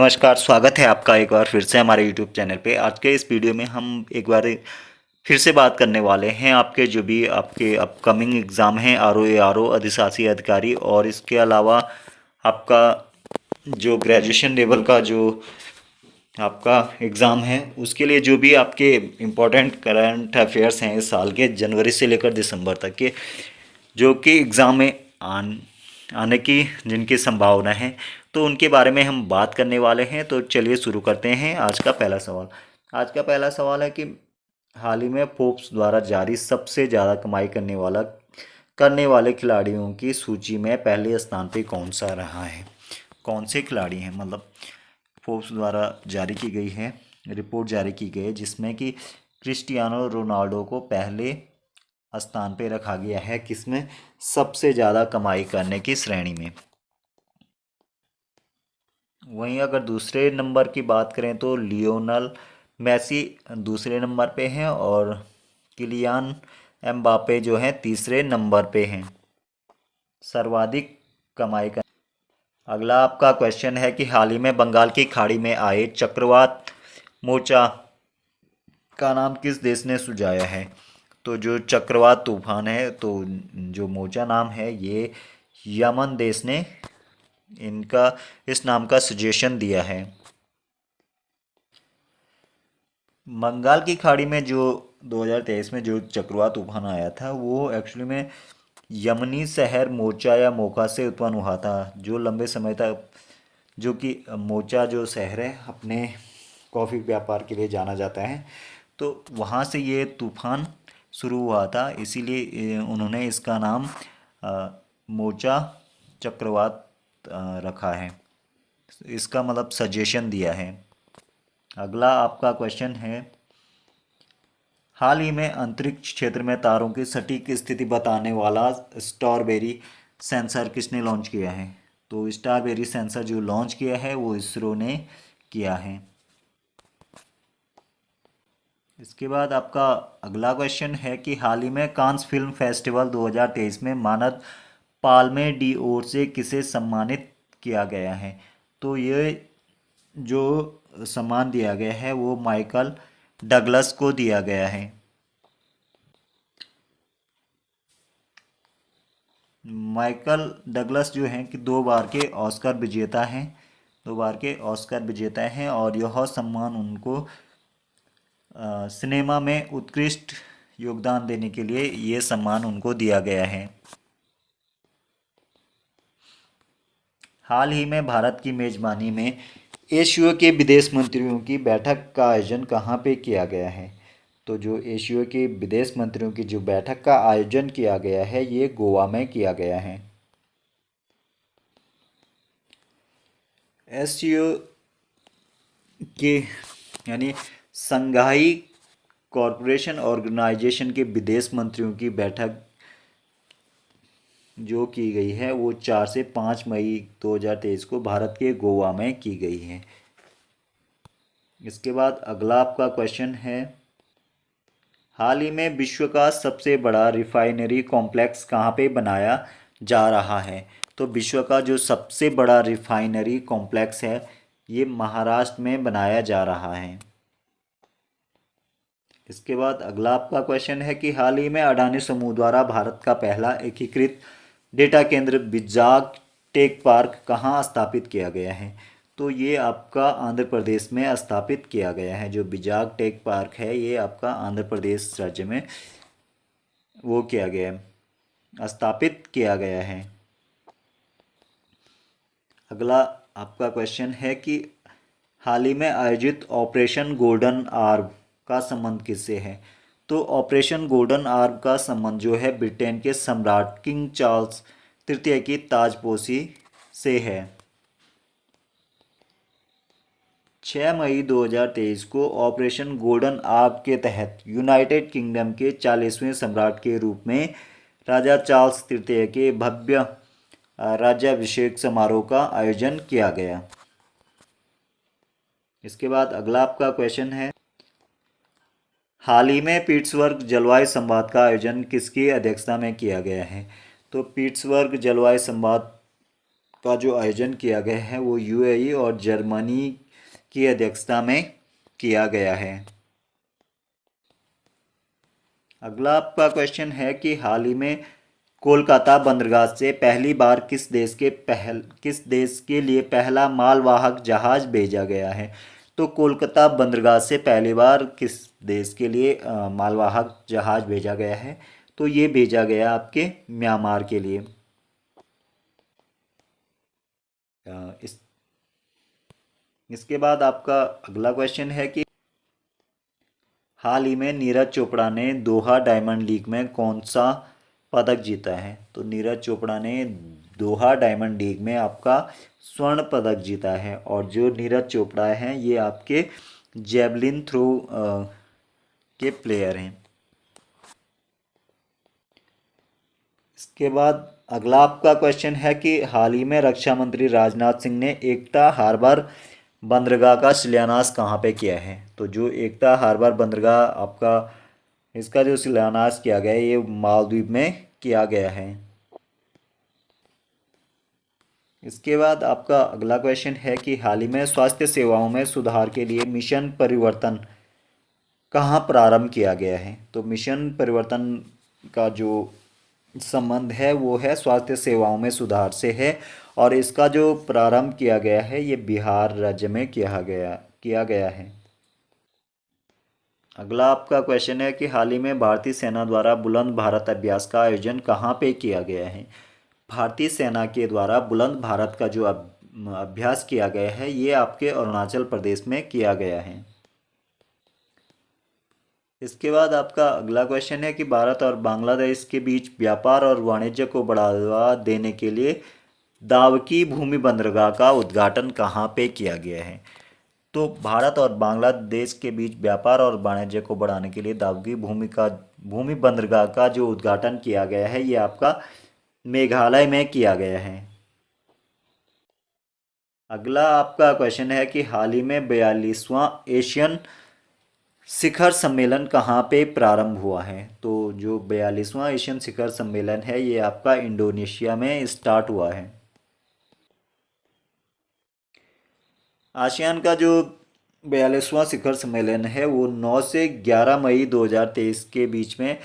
नमस्कार, स्वागत है आपका एक बार फिर से हमारे यूट्यूब चैनल पे। आज के इस वीडियो में हम एक बार फिर से बात करने वाले हैं आपके जो भी आपके अपकमिंग एग्ज़ाम हैं आरओ अधिशासी अधिकारी, और इसके अलावा आपका जो ग्रेजुएशन लेवल का जो आपका एग्ज़ाम है उसके लिए जो भी आपके इम्पोर्टेंट करंट अफेयर्स हैं इस साल के जनवरी से लेकर दिसंबर तक के, जो कि एग्ज़ाम में आने की जिनकी संभावना है, तो उनके बारे में हम बात करने वाले हैं। तो चलिए शुरू करते हैं। आज का पहला सवाल है कि हाल ही में फोर्ब्स द्वारा जारी सबसे ज़्यादा कमाई करने वाले खिलाड़ियों की सूची में पहले स्थान पे कौन सा रहा है। कौन से खिलाड़ी हैं, मतलब फोर्ब्स द्वारा जारी की गई है, रिपोर्ट जारी की गई है जिसमें कि क्रिस्टियानो रोनाल्डो को पहले स्थान पे रखा गया है, किसमें, सबसे ज़्यादा कमाई करने की श्रेणी में। वहीं अगर दूसरे नंबर की बात करें तो लियोनल मेसी दूसरे नंबर पे हैं और किलियान एम्बापे जो हैं तीसरे नंबर पे हैं सर्वाधिक कमाई कर। अगला आपका क्वेश्चन है कि हाल ही में बंगाल की खाड़ी में आए चक्रवात मोचा का नाम किस देश ने सुझाया है। तो जो चक्रवात तूफान है, तो जो मोजा नाम है, ये यमन देश ने इनका इस नाम का सजेशन दिया है। बंगाल की खाड़ी में जो 2023 में जो चक्रवात तूफान आया था वो एक्चुअली में यमनी शहर मोचा या मोका से उत्पन्न हुआ था, जो लंबे समय तक, जो कि मोचा जो शहर है अपने कॉफ़ी व्यापार के लिए जाना जाता है, तो वहाँ से ये तूफान शुरू हुआ था, इसीलिए उन्होंने इसका नाम मोचा चक्रवात रखा है, इसका मतलब सजेशन दिया है। अगला आपका क्वेश्चन है, हाल ही में अंतरिक्ष क्षेत्र में तारों की सटीक स्थिति बताने वाला स्टारबेरी सेंसर किसने लॉन्च किया है। तो स्टारबेरी सेंसर जो लॉन्च किया है वो इसरो ने किया है। इसके बाद आपका अगला क्वेश्चन है कि हाल ही में कांस फिल्म फेस्टिवल 2023 में मानद पाल्मे डी ओर से किसे सम्मानित किया गया है। तो ये जो सम्मान दिया गया है वो माइकल डगलस को दिया गया है। माइकल डगलस जो हैं कि 2 बार के ऑस्कर विजेता हैं और यह सम्मान उनको सिनेमा में उत्कृष्ट योगदान देने के लिए ये सम्मान उनको दिया गया है। हाल ही में भारत की मेज़बानी में एशिया के विदेश मंत्रियों की बैठक का आयोजन कहाँ पे किया गया है। तो जो एशिया के विदेश मंत्रियों की जो बैठक का आयोजन किया गया है ये गोवा में किया गया है। एससीओ के यानी संघाई कॉरपोरेशन ऑर्गेनाइजेशन के विदेश मंत्रियों की बैठक जो की गई है वो 4 से 5 मई 2023 को भारत के गोवा में की गई है। इसके बाद अगला आपका क्वेश्चन है, हाल ही में विश्व का सबसे बड़ा रिफाइनरी कॉम्प्लेक्स कहाँ पे बनाया जा रहा है। तो विश्व का जो सबसे बड़ा रिफाइनरी कॉम्प्लेक्स है ये महाराष्ट्र में बनाया जा रहा है। इसके बाद अगला आपका क्वेश्चन है कि हाल ही में अडानी समूह द्वारा भारत का पहला एकीकृत डेटा केंद्र बिजाग टेक पार्क कहाँ स्थापित किया गया है। तो ये आपका आंध्र प्रदेश में स्थापित किया गया है। जो बिजाग टेक पार्क है ये आपका आंध्र प्रदेश राज्य में वो किया गया है, स्थापित किया गया है। अगला आपका क्वेश्चन है कि हाल ही में आयोजित ऑपरेशन गोल्डन आर्म का संबंध किससे है। तो ऑपरेशन गोल्डन आर्म का संबंध जो है ब्रिटेन के सम्राट किंग चार्ल्स तृतीय की ताजपोशी से है। 6 मई 2023 को ऑपरेशन गोल्डन आर्म के तहत यूनाइटेड किंगडम के 40वें सम्राट के रूप में राजा चार्ल्स तृतीय के भव्य राज्याभिषेक समारोह का आयोजन किया गया। इसके बाद अगला आपका क्वेश्चन है, हाल ही में पीट्सबर्ग जलवायु संवाद का आयोजन किसकी अध्यक्षता में किया गया है। तो पीट्सबर्ग जलवायु संवाद का जो आयोजन किया गया है वो यूएई और जर्मनी की अध्यक्षता में किया गया है। अगला आपका क्वेश्चन है कि हाल ही में कोलकाता बंदरगाह से पहली बार किस देश के लिए पहला मालवाहक जहाज भेजा गया है। तो कोलकाता बंदरगाह से पहली बार किस देश के लिए मालवाहक जहाज भेजा गया है। तो ये भेजा गया आपके म्यांमार के लिए। इस इसके बाद आपका अगला क्वेश्चन है कि हाल ही में नीरज चोपड़ा ने दोहा डायमंड लीग में कौन सा पदक जीता है। तो नीरज चोपड़ा ने दोहा डायमंड लीग में आपका स्वर्ण पदक जीता है। और जो नीरज चोपड़ा हैं ये आपके जेवलिन थ्रो के प्लेयर हैं। इसके बाद अगला आपका क्वेश्चन है कि हाल ही में रक्षा मंत्री राजनाथ सिंह ने एकता हार्बर बंदरगाह का शिलान्यास कहाँ पे किया है। तो जो एकता हार्बर बंदरगाह आपका इसका जो शिलान्यास किया गया है ये मालदीव में किया गया है। इसके बाद आपका अगला क्वेश्चन है कि हाल ही में स्वास्थ्य सेवाओं में सुधार के लिए मिशन परिवर्तन कहाँ प्रारंभ किया गया है। तो मिशन परिवर्तन का जो संबंध है वो है स्वास्थ्य सेवाओं में सुधार से है और इसका जो प्रारंभ किया गया है ये बिहार राज्य में किया गया है। अगला आपका क्वेश्चन है कि हाल ही में भारतीय सेना द्वारा बुलंद भारत अभ्यास का आयोजन कहाँ पे किया गया है। भारतीय सेना के द्वारा बुलंद भारत का जो अभ्यास किया गया है ये आपके अरुणाचल प्रदेश में किया गया है। इसके बाद आपका अगला क्वेश्चन है कि भारत और बांग्लादेश के बीच व्यापार और वाणिज्य को बढ़ावा देने के लिए दावकी भूमि बंदरगाह का उद्घाटन कहाँ पे किया गया है। तो भारत और बांग्लादेश के बीच व्यापार और वाणिज्य को बढ़ाने के लिए दावकी भूमि बंदरगाह का जो उद्घाटन किया गया है ये आपका मेघालय में किया गया है। अगला आपका क्वेश्चन है कि हाल ही में 42वां एशियन शिखर सम्मेलन कहाँ पे प्रारंभ हुआ है। तो जो 42वां एशियन शिखर सम्मेलन है ये आपका इंडोनेशिया में स्टार्ट हुआ है। आसियान का जो 42वां शिखर सम्मेलन है वो 9 से 11 मई 2023 के बीच में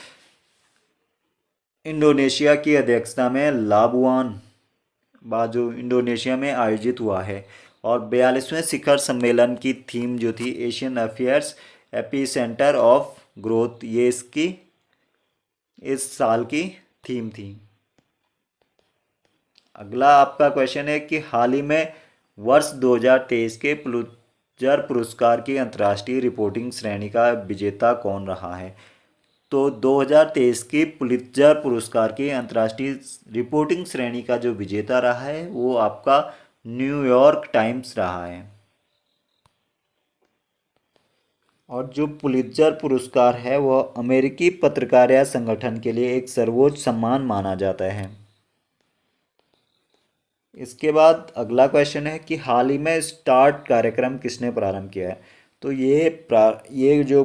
इंडोनेशिया की अध्यक्षता में लाबुआन बाजू इंडोनेशिया में आयोजित हुआ है। और 42वें शिखर सम्मेलन की थीम जो थी Asian affairs AP centre of growth, ये इस साल की थीम थी। अगला आपका क्वेश्चन है कि हाल ही में वर्ष 2023 के पुलित्जर पुरस्कार की अंतर्राष्ट्रीय रिपोर्टिंग श्रेणी का विजेता कौन रहा है। तो 2023 की पुलित्जर पुरस्कार की अंतर्राष्ट्रीय रिपोर्टिंग श्रेणी का जो विजेता रहा है वो आपका न्यूयॉर्क टाइम्स रहा है। और जो पुलित्जर पुरस्कार है वह अमेरिकी पत्रकारिता संगठन के लिए एक सर्वोच्च सम्मान माना जाता है। इसके बाद अगला क्वेश्चन है कि हाल ही में स्टार्ट कार्यक्रम किसने प्रारंभ किया है। तो ये जो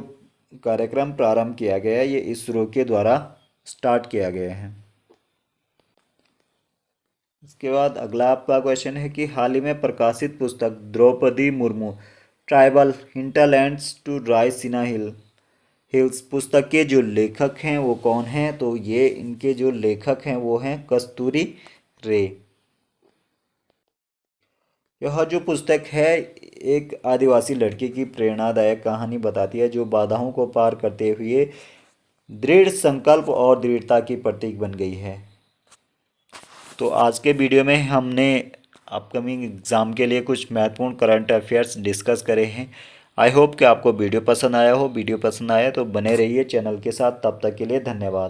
कार्यक्रम प्रारंभ किया गया है ये इसरो के द्वारा स्टार्ट किया गया है। इसके बाद अगला आपका क्वेश्चन है कि हाल ही में प्रकाशित पुस्तक Draupadi Murmu tribal hinterlands to Raisina hills पुस्तक के जो लेखक हैं वो कौन हैं। तो ये इनके जो लेखक हैं वो हैं कस्तूरी रे। यह जो पुस्तक है एक आदिवासी लड़की की प्रेरणादायक कहानी बताती है जो बाधाओं को पार करते हुए दृढ़ संकल्प और दृढ़ता की प्रतीक बन गई है। तो आज के वीडियो में हमने अपकमिंग एग्ज़ाम के लिए कुछ महत्वपूर्ण करंट अफेयर्स डिस्कस करे हैं। आई होप कि आपको वीडियो पसंद आया हो। वीडियो पसंद आया तो बने रहिए चैनल के साथ। तब तक के लिए धन्यवाद।